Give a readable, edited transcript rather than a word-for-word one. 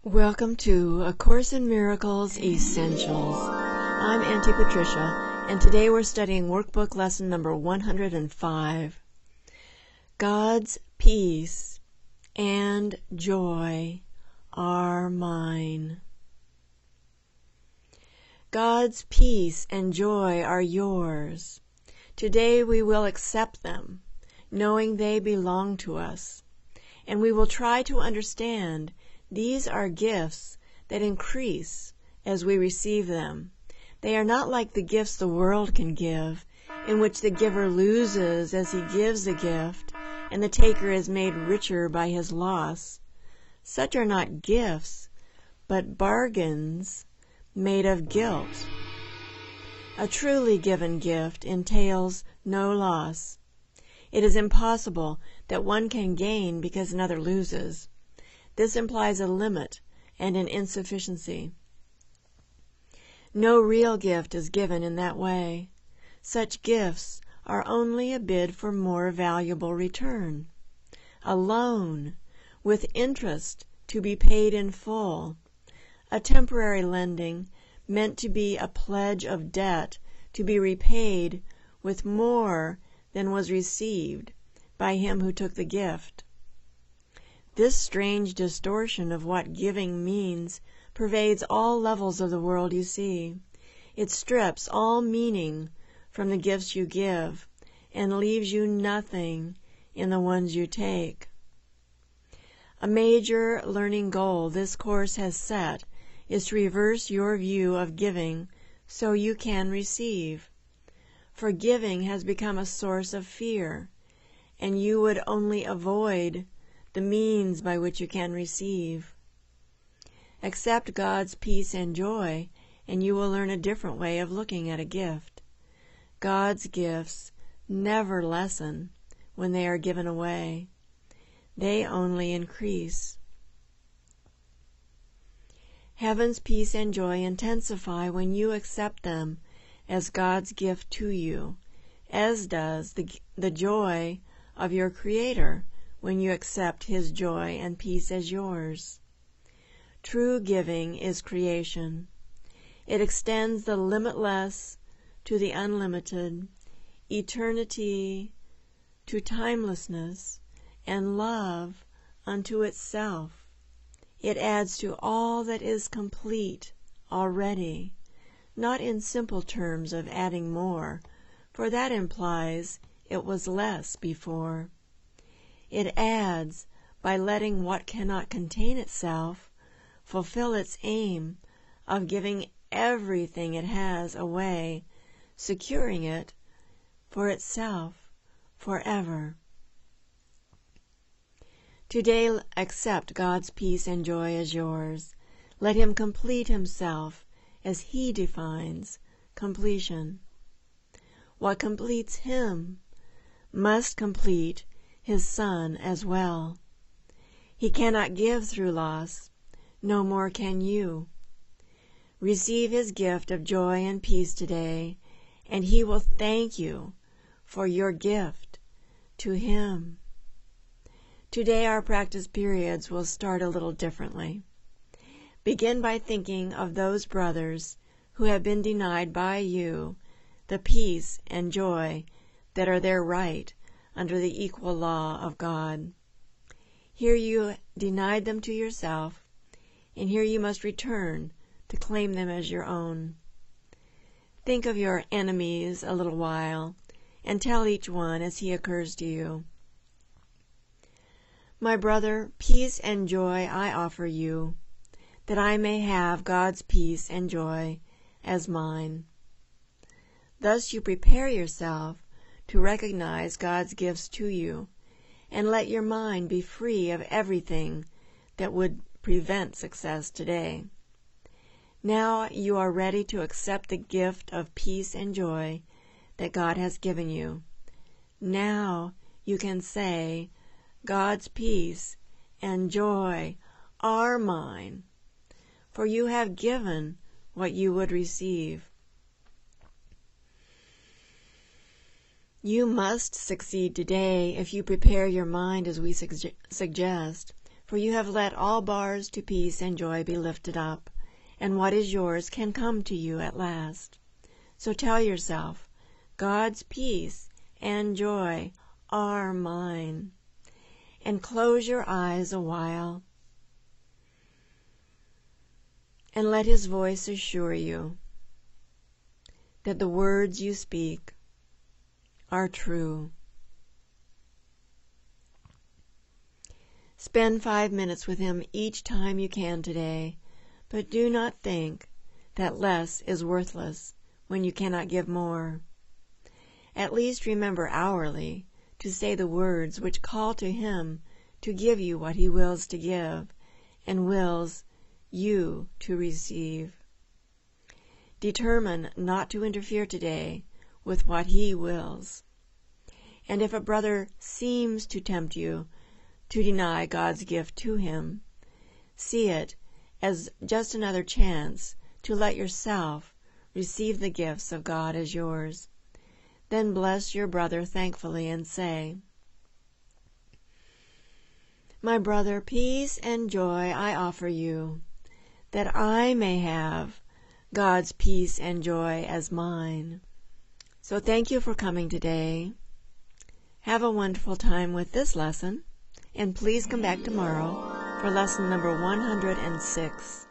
Welcome to A Course in Miracles Essentials. I'm Auntie Patricia, and today we're studying workbook lesson number 105. God's peace and joy are mine. God's peace and joy are yours. Today we will accept them, knowing they belong to us, and we will try to understand these are gifts that increase as we receive them. They are not like the gifts the world can give, in which the giver loses as he gives the gift, and the taker is made richer by his loss. Such are not gifts, but bargains made of guilt. A truly given gift entails no loss. It is impossible that one can gain because another loses. This implies a limit and an insufficiency. No real gift is given in that way. Such gifts are only a bid for more valuable return. A loan, with interest to be paid in full. A temporary lending meant to be a pledge of debt to be repaid with more than was received by him who took the gift. This strange distortion of what giving means pervades all levels of the world you see. It strips all meaning from the gifts you give and leaves you nothing in the ones you take. A major learning goal this course has set is to reverse your view of giving so you can receive. For giving has become a source of fear, and you would only avoid the means by which you can receive. Accept God's peace and joy, and you will learn a different way of looking at a gift. God's gifts never lessen when they are given away. They only increase. Heaven's peace and joy intensify when you accept them as God's gift to you, as does the joy of your Creator when you accept His joy and peace as yours. True giving is creation. It extends the limitless to the unlimited, eternity to timelessness, and love unto itself. It adds to all that is complete already, not in simple terms of adding more, for that implies it was less before. It adds by letting what cannot contain itself fulfill its aim of giving everything it has away, securing it for itself forever. Today accept God's peace and joy as yours. Let Him complete Himself as He defines completion. What completes Him must complete His Son as well. He cannot give through loss, no more can you. Receive His gift of joy and peace today, and He will thank you for your gift to Him. Today our practice periods will start a little differently. Begin by thinking of those brothers who have been denied by you the peace and joy that are their right under the equal law of God. Here you denied them to yourself, and here you must return to claim them as your own. Think of your enemies a little while, and tell each one as he occurs to you. My brother, peace and joy I offer you, that I may have God's peace and joy as mine. Thus you prepare yourself to recognize God's gifts to you, and let your mind be free of everything that would prevent success today. Now you are ready to accept the gift of peace and joy that God has given you. Now you can say, God's peace and joy are mine, for you have given what you would receive. You must succeed today if you prepare your mind as we suggest, For you have let all bars to peace and joy be lifted up, and what is yours can come to you at last. So tell yourself, God's peace and joy are mine. And close your eyes a while, and let His voice assure you that the words you speak are true. Spend 5 minutes with Him each time you can today, but do not think that less is worthless when you cannot give more. At least remember hourly to say the words which call to Him to give you what He wills to give and wills you to receive. Determine not to interfere today with what He wills. And if a brother seems to tempt you to deny God's gift to him, see it as just another chance to let yourself receive the gifts of God as yours. Then bless your brother thankfully and say, My brother, peace and joy I offer you, that I may have God's peace and joy as mine. So thank you for coming today. Have a wonderful time with this lesson, and please come back tomorrow for lesson number 106.